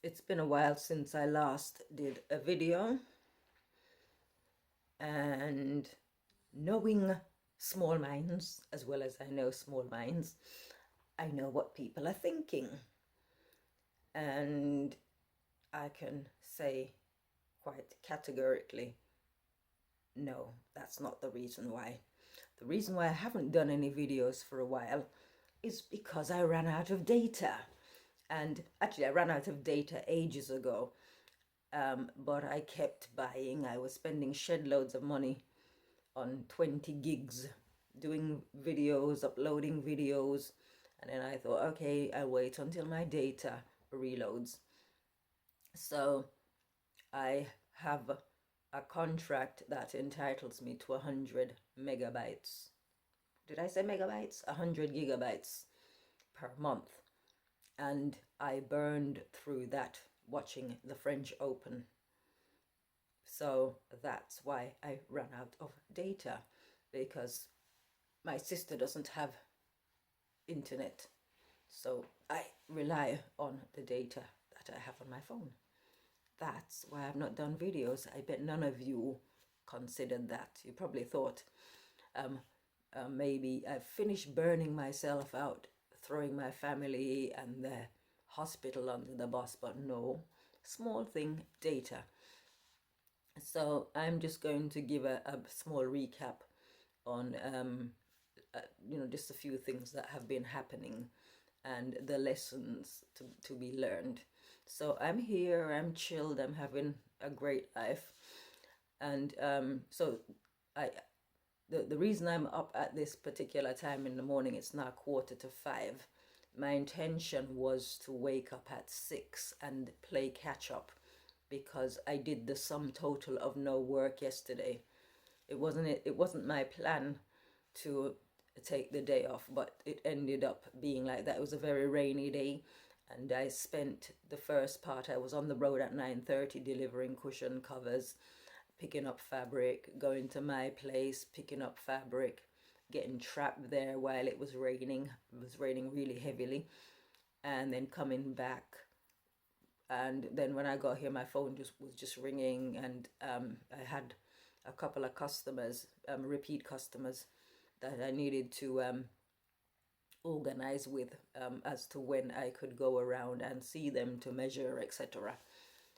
It's been a while since I last did a video, and knowing small minds as well as I know small minds, I know what people are thinking. And I can say quite categorically, no, that's not the reason why. The reason why I haven't done any videos for a while is because I ran out of data. And actually, I ran out of data ages ago. But I kept buying. I was spending shed loads of money on 20 gigs doing videos, uploading videos, and then I thought, okay, I'll wait until my data reloads. So I have a contract that entitles me to 100 megabytes. Did I say megabytes? 100 gigabytes per month. And I burned through that watching the French Open. So that's why I ran out of data, because my sister doesn't have internet. So I rely on the data that I have on my phone. That's why I've not done videos. I bet none of you considered that. You probably thought maybe I've finished burning myself out, throwing my family and the hospital under the bus, but no. Small thing, data. So I'm just going to give a small recap on just a few things that have been happening and the lessons to be learned. So I'm here, I'm chilled, I'm having a great life. And so I the reason I'm up at this particular time in the morning, it's now 4:45. My intention was to wake up at 6 and play catch up, because I did the sum total of no work yesterday. It wasn't my plan to take the day off, but it ended up being like that. It was a very rainy day, and I spent the first part. I was on the road at 9:30 delivering cushion covers, picking up fabric, going to my place, picking up fabric, getting trapped there while it was raining. It was raining really heavily, and then coming back. And then when I got here, my phone was just ringing, and I had a couple of customers, repeat customers, that I needed to organize with, as to when I could go around and see them to measure, etc.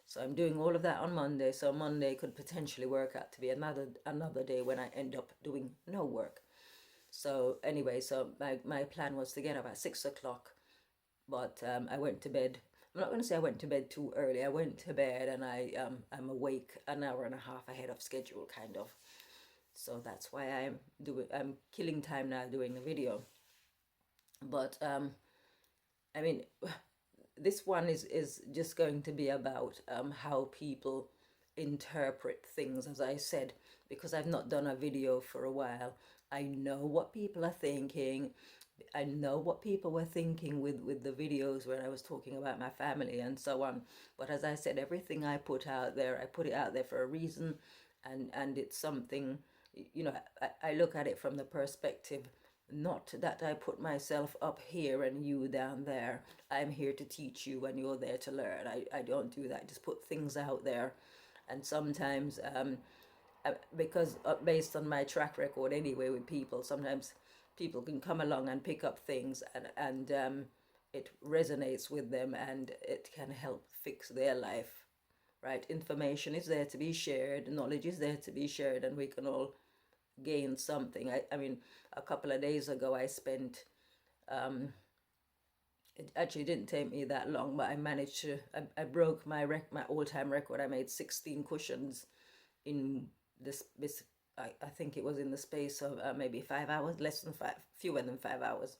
So I'm doing all of that on Monday. So Monday could potentially work out to be another day when I end up doing no work. So anyway, so my plan was to get up at 6 o'clock, but I went to bed. I'm not going to say I went to bed too early. I went to bed, and I'm awake an hour and a half ahead of schedule, kind of. So that's why I'm killing time now doing the video. But I mean, this one is just going to be about how people interpret things, as I said, because I've not done a video for a while. I know what people are thinking. I know what people were thinking with the videos when I was talking about my family and so on. But as I said, everything I put out there, I put it out there for a reason, and it's something, I look at it from the perspective, not that I put myself up here and you down there. I'm here to teach you and you're there to learn. I don't do that. I just put things out there. And sometimes, because based on my track record anyway with people, sometimes people can come along and pick up things, and it resonates with them, and it can help fix their life, right? Information is there to be shared, knowledge is there to be shared, and we can all gain something. I mean, a couple of days ago, I spent, it actually didn't take me that long, but I managed to, I broke my all-time record. I made 16 cushions in this I think it was in the space of maybe 5 hours, less than five, fewer than 5 hours.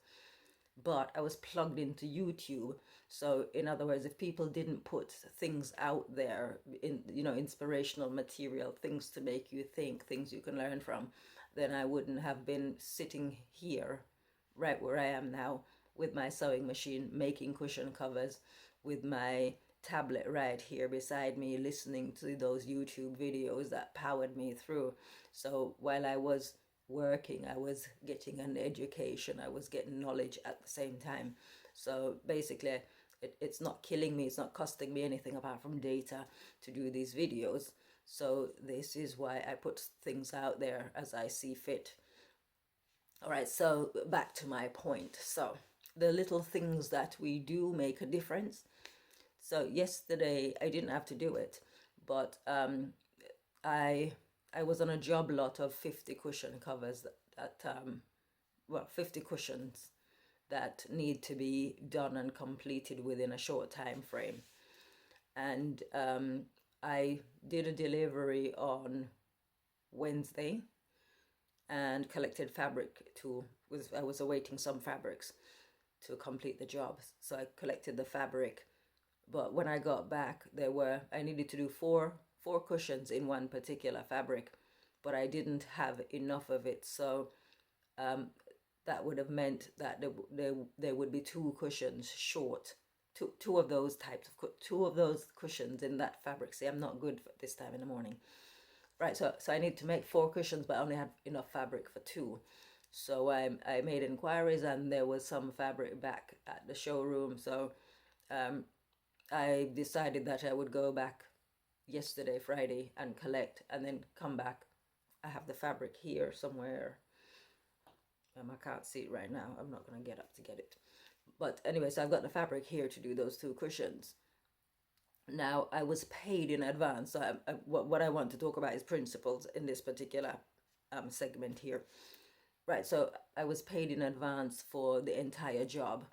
But I was plugged into YouTube. So in other words, if people didn't put things out there, inspirational material, things to make you think, things you can learn from, then I wouldn't have been sitting here right where I am now with my sewing machine making cushion covers, with my tablet right here beside me, listening to those YouTube videos that powered me through. So while I was working, I was getting an education, I was getting knowledge at the same time. So basically, it's not killing me, it's not costing me anything apart from data to do these videos. So this is why I put things out there as I see fit. All right, so back to my point. So the little things that we do make a difference. So yesterday I didn't have to do it, but I was on a job lot of 50 cushion covers that 50 cushions that need to be done and completed within a short time frame. And I did a delivery on Wednesday and collected fabric I was awaiting some fabrics to complete the job. So I collected the fabric, but when I got back, I needed to do four cushions in one particular fabric, but I didn't have enough of it. So that would have meant that there would be 2 cushions short. Two of those cushions in that fabric. See, I'm not good for this time in the morning. Right, so I need to make 4 cushions, but I only had enough fabric for 2. So I made inquiries, and there was some fabric back at the showroom. So I decided that I would go back yesterday, Friday, and collect, and then come back. I have the fabric here somewhere. I can't see it right now. I'm not going to get up to get it. But anyway, so I've got the fabric here to do those 2 cushions. Now, I was paid in advance. So what I want to talk about is principles in this particular segment here. Right, so I was paid in advance for the entire job.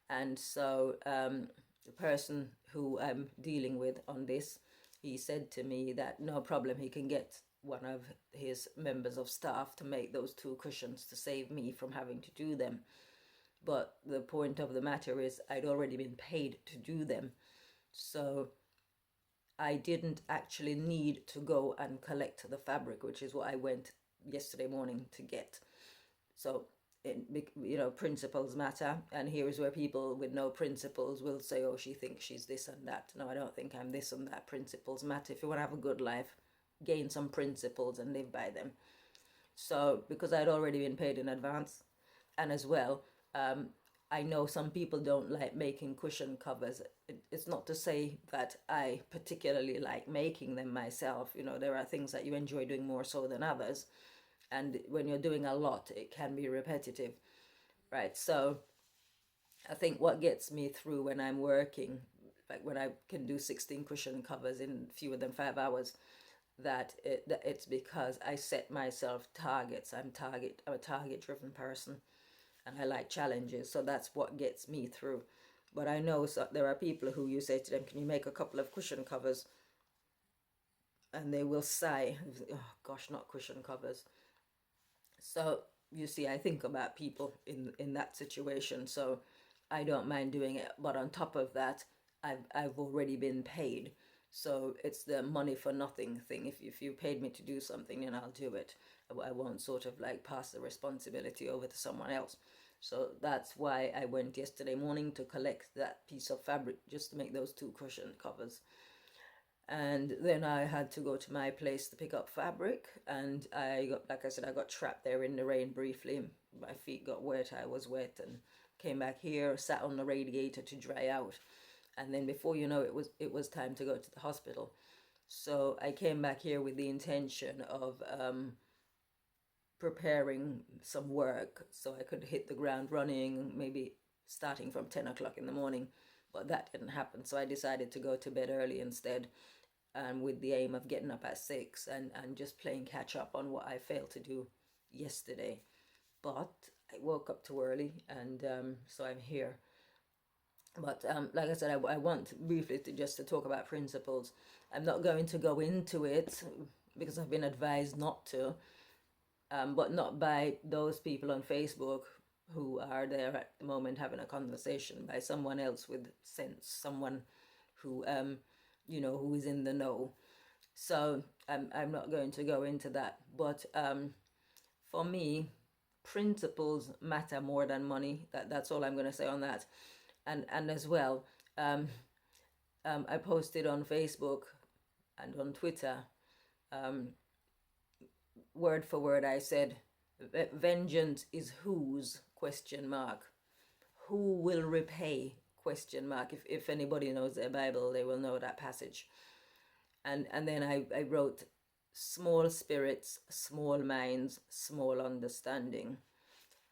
And so the person who I'm dealing with on this, he said to me that no problem, he can get one of his members of staff to make those 2 cushions to save me from having to do them. But the point of the matter is I'd already been paid to do them. So I didn't actually need to go and collect the fabric, which is what I went yesterday morning to get. So, principles matter. And here is where people with no principles will say, oh, she thinks she's this and that. No, I don't think I'm this and that. Principles matter. If you want to have a good life, gain some principles and live by them. So, because I'd already been paid in advance, and as well, I know some people don't like making cushion covers. It's not to say that I particularly like making them myself. There are things that you enjoy doing more so than others. And when you're doing a lot, it can be repetitive, right? So I think what gets me through when I'm working, like when I can do 16 cushion covers in fewer than 5 hours, that it's because I set myself targets. I'm a target-driven person, and I like challenges. So that's what gets me through. But I know there are people who you say to them, can you make a couple of cushion covers? And they will sigh, oh gosh, not cushion covers. So you see, I think about people in that situation. So I don't mind doing it. But on top of that, I've already been paid. So it's the money for nothing thing. If you paid me to do something, then I'll do it. I won't sort of like pass the responsibility over to someone else. So that's why I went yesterday morning to collect that piece of fabric just to make those 2 cushion covers. And then I had to go to my place to pick up fabric, and I got trapped there in the rain briefly. My feet got wet, I was wet, and came back here, sat on the radiator to dry out. And then before you know it was time to go to the hospital. So I came back here with the intention of preparing some work so I could hit the ground running, maybe starting from 10 o'clock in the morning. But that didn't happen, so I decided to go to bed early instead, with the aim of getting up at 6 and just playing catch up on what I failed to do yesterday. But I woke up too early, and so I'm here. But like I said, I want briefly to talk about principles. I'm not going to go into it because I've been advised not to, but not by those people on Facebook who are there at the moment having a conversation, by someone else with sense, someone who who is in the know. So I'm not going to go into that. But for me, principles matter more than money. That's all I'm going to say on that. And as well, I posted on Facebook and on Twitter, word for word, I said, vengeance is whose? ? Who will repay ? question mark. If anybody knows their Bible, they will know that passage. And then I wrote, small spirits, small minds, small understanding.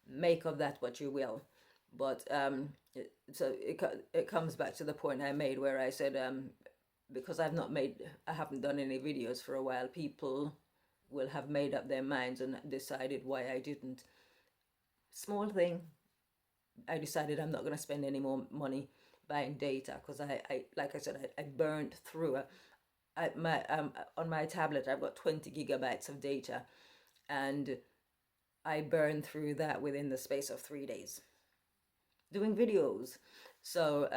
Make of that what you will. But so it comes back to the point I made where I said, because I haven't done any videos for a while, people will have made up their minds and decided why I didn't. Small thing, I decided I'm not going to spend any more money buying data, because I like I said, I burned through on my tablet I've got 20 gigabytes of data, and I burned through that within the space of 3 days doing videos. So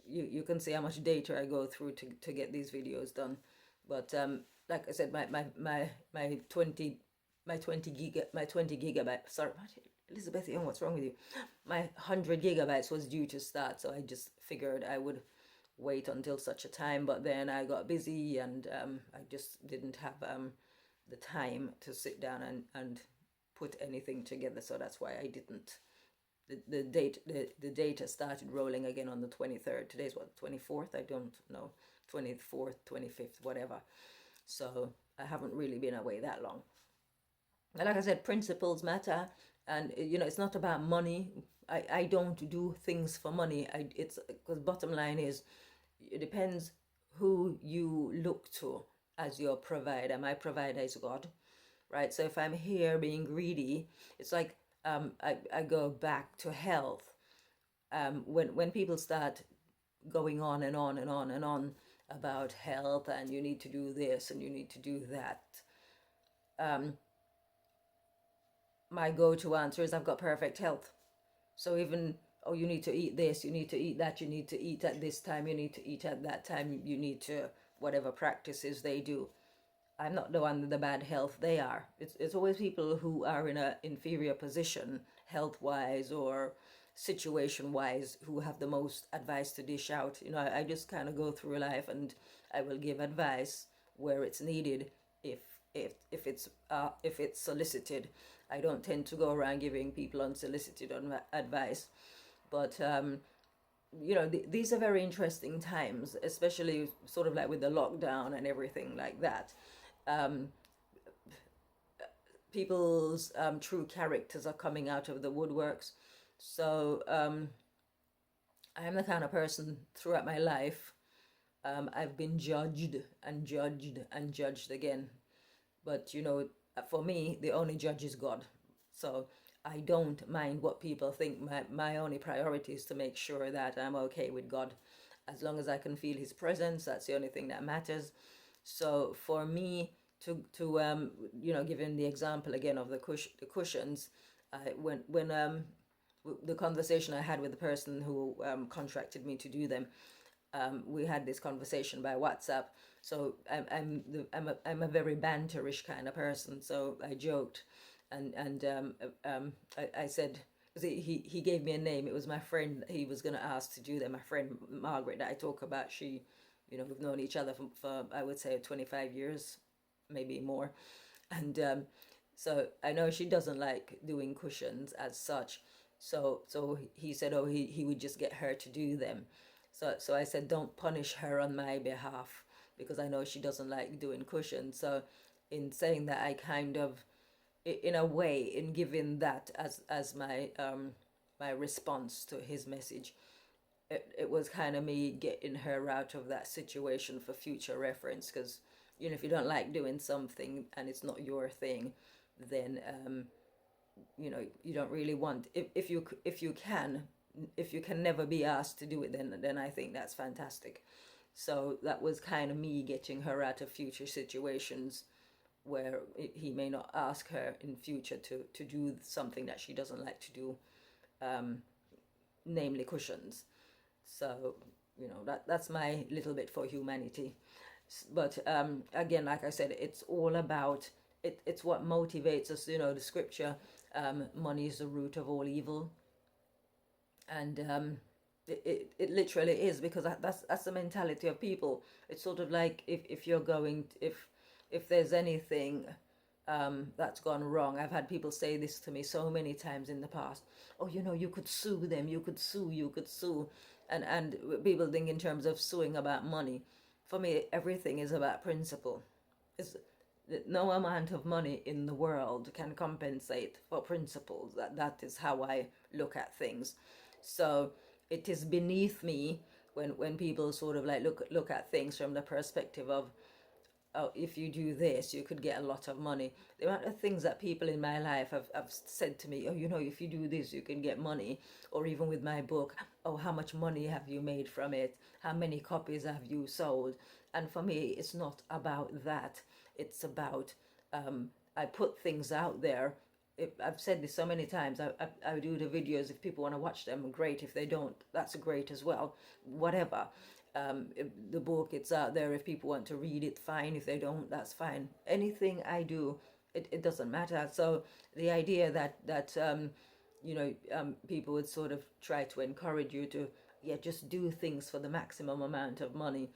you can see how much data I go through to get these videos done. But like I said, my 20 gigabyte, sorry, Elizabeth Young, what's wrong with you? My 100 gigabytes was due to start, so I just figured I would wait until such a time. But then I got busy, and I just didn't have the time to sit down and put anything together. So that's why I didn't. The data started rolling again on the 23rd. Today's what, 24th? I don't know. 24th, 25th, whatever. So I haven't really been away that long. And like I said, principles matter. And it's not about money. I don't do things for money. It's because bottom line is, it depends who you look to as your provider. My provider is God, right? So if I'm here being greedy, it's like I go back to health. When people start going on and on and on and on about health, and you need to do this and you need to do that, my go-to answer is, I've got perfect health. So even, oh, you need to eat this, you need to eat that, you need to eat at this time, you need to eat at that time, you need to, whatever practices they do. I'm not the one with the bad health, they are. It's always people who are in an inferior position, health-wise or situation-wise, who have the most advice to dish out. I just kind of go through life, and I will give advice where it's needed, if it's solicited. I don't tend to go around giving people unsolicited advice. But these are very interesting times, especially sort of like with the lockdown and everything like that. People's true characters are coming out of the woodworks. So I am the kind of person, throughout my life, I've been judged and judged and judged again. But for me, the only judge is God. So I don't mind what people think. My only priority is to make sure that I'm okay with God. As long as I can feel his presence, that's the only thing that matters. So for me to giving the example again of the cushions, when the conversation I had with the person who contracted me to do them, we had this conversation by WhatsApp. So I'm a very banterish kind of person. So I joked, and I said, he gave me a name. It was my friend he was going to ask to do them. My friend Margaret that I talk about. She, we've known each other for I would say 25 years, maybe more, and so I know she doesn't like doing cushions as such. So he said, oh, he would just get her to do them. So I said, don't punish her on my behalf, because I know she doesn't like doing cushions. So in saying that, I kind of, in a way, in giving that as my my response to his message, it was kind of me getting her out of that situation for future reference. Because if you don't like doing something and it's not your thing, then you don't really want, if you can never be asked to do it, then I think that's fantastic. So that was kind of me getting her out of future situations where he may not ask her in future to do something that she doesn't like to do, namely cushions. So that's my little bit for humanity. But again, like I said, it's all about it's what motivates us. The scripture, money is the root of all evil. And it literally is, because that's the mentality of people. It's sort of like, if you're going, if there's anything that's gone wrong. I've had people say this to me so many times in the past. Oh, you could sue them, you could sue. And people think in terms of suing about money. For me, everything is about principle. It's, no amount of money in the world can compensate for principles. That is how I look at things. So it is beneath me when people sort of like look at things from the perspective of, oh, if you do this, you could get a lot of money. The amount of things that people in my life have said to me, oh, you know, if you do this, you can get money. Or even with my book, oh, how much money have you made from it? How many copies have you sold? And for me, it's not about that. It's about, I put things out there. I've said this so many times. I do the videos. If people want to watch them, great. If they don't, that's great as well. Whatever. The book, it's out there. If people want to read it, fine. If they don't, that's fine. Anything I do, it doesn't matter. So the idea that people would sort of try to encourage you to, yeah, just do things for the maximum amount of money.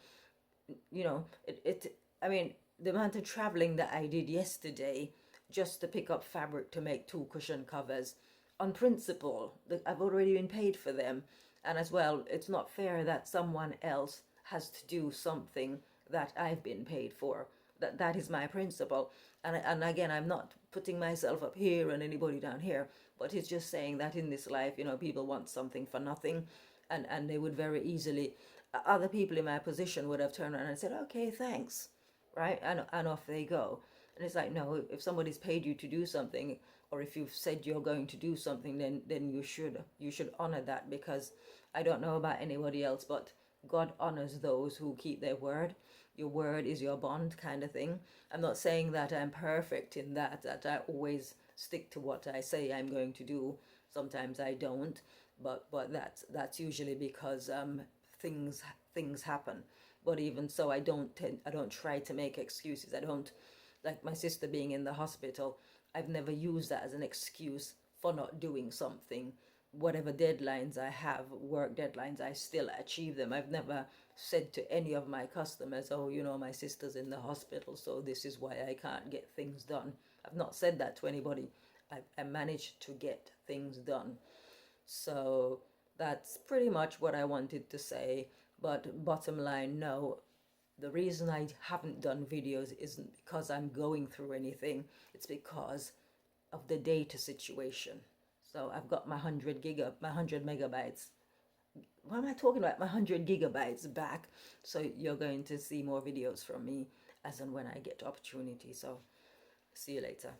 I mean, the amount of traveling that I did yesterday just to pick up fabric to make 2 cushion covers, on principle, that I've already been paid for them. And as well, it's not fair that someone else has to do something that I've been paid for. That is my principle. And again, I'm not putting myself up here and anybody down here, but it's just saying that in this life, people want something for nothing, and they would very easily, other people in my position would have turned around and said, okay, thanks, right? And off they go. And it's like, no, if somebody's paid you to do something, or if you've said you're going to do something, then you should honor that, because I don't know about anybody else, but God honors those who keep their word. Your word is your bond, kind of thing. I'm not saying that I'm perfect in that I always stick to what I say I'm going to do. Sometimes I don't, but that's usually because things happen. But even so, I don't try to make excuses. I don't, like my sister being in the hospital, I've never used that as an excuse for not doing something. Whatever deadlines I have, work deadlines, I still achieve them. I've never said to any of my customers, oh, my sister's in the hospital, so this is why I can't get things done. I've not said that to anybody. I managed to get things done. So that's pretty much what I wanted to say. But bottom line, no, the reason I haven't done videos isn't because I'm going through anything. It's because of the data situation. So I've got my 100 megabytes. What am I talking about? My 100 gigabytes back. So you're going to see more videos from me as and when I get opportunity. So see you later.